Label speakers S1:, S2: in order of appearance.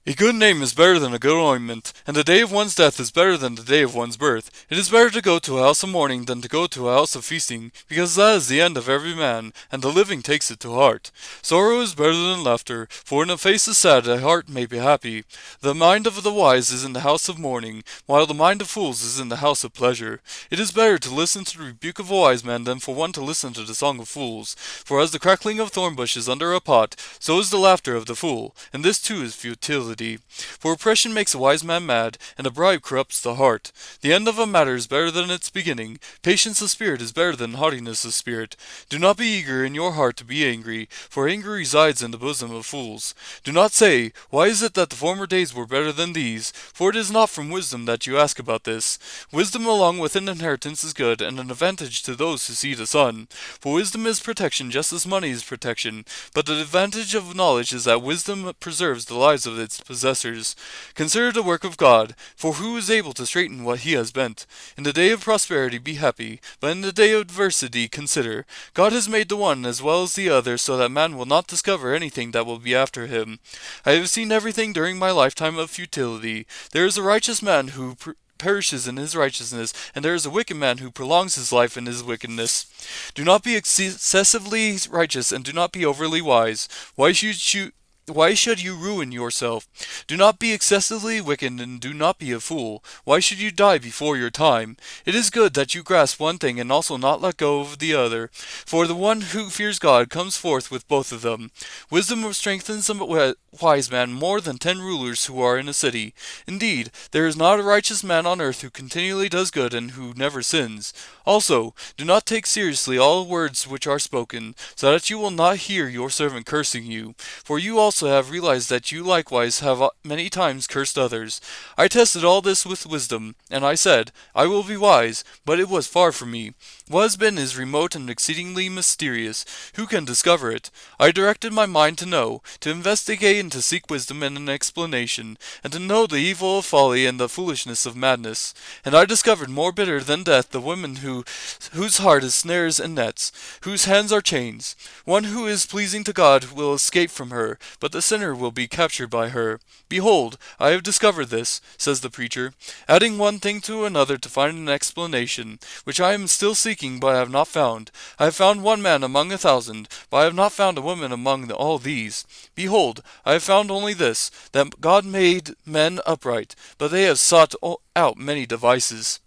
S1: A good name is better than a good ointment, and the day of one's death is better than the day of one's birth. It is better to go to a house of mourning than to go to a house of feasting, because that is the end of every man, and the living takes it to heart. Sorrow is better than laughter, for when a face is sad a heart may be happy. The mind of the wise is in the house of mourning, while the mind of fools is in the house of pleasure. It is better to listen to the rebuke of a wise man than for one to listen to the song of fools. For as the crackling of thorn bushes under a pot, so is the laughter of the fool, and this too is futility. For oppression makes a wise man mad, and a bribe corrupts the heart. The end of a matter is better than its beginning. Patience of spirit is better than haughtiness of spirit. Do not be eager in your heart to be angry, for anger resides in the bosom of fools. Do not say, Why is it that the former days were better than these? For it is not from wisdom that you ask about this. Wisdom along with an inheritance is good, and an advantage to those who see the sun. For wisdom is protection just as money is protection. But the advantage of knowledge is that wisdom preserves the lives of its possessors. Consider the work of God, for who is able to straighten what he has bent? In the day of prosperity be happy, but in the day of adversity consider. God has made the one as well as the other, so that man will not discover anything that will be after him. I have seen everything during my lifetime of futility. There is a righteous man who perishes in his righteousness, and there is a wicked man who prolongs his life in his wickedness. Do not be excessively righteous, and do not be overly wise. Why should you ruin yourself? Do not be excessively wicked, and do not be a fool. Why should you die before your time? It is good that you grasp one thing and also not let go of the other. For the one who fears God comes forth with both of them. Wisdom strengthens a wise man more than 10 rulers who are in a city. Indeed, there is not a righteous man on earth who continually does good and who never sins. Also, do not take seriously all words which are spoken, so that you will not hear your servant cursing you. For you also have realized that you likewise have many times cursed others. I tested all this with wisdom, and I said, I will be wise, but it was far from me. What has been is remote and exceedingly mysterious. Who can discover it? I directed my mind to know, to investigate and to seek wisdom and an explanation, and to know the evil of folly and the foolishness of madness. And I discovered more bitter than death the woman whose heart is snares and nets, whose hands are chains. One who is pleasing to God will escape from her, but the sinner will be captured by her. Behold, I have discovered this, says the preacher, adding one thing to another to find an explanation, which I am still seeking but have not found. I have found one man among 1,000, but I have not found a woman among all these. Behold, I have found only this, that God made men upright, but they have sought out many devices.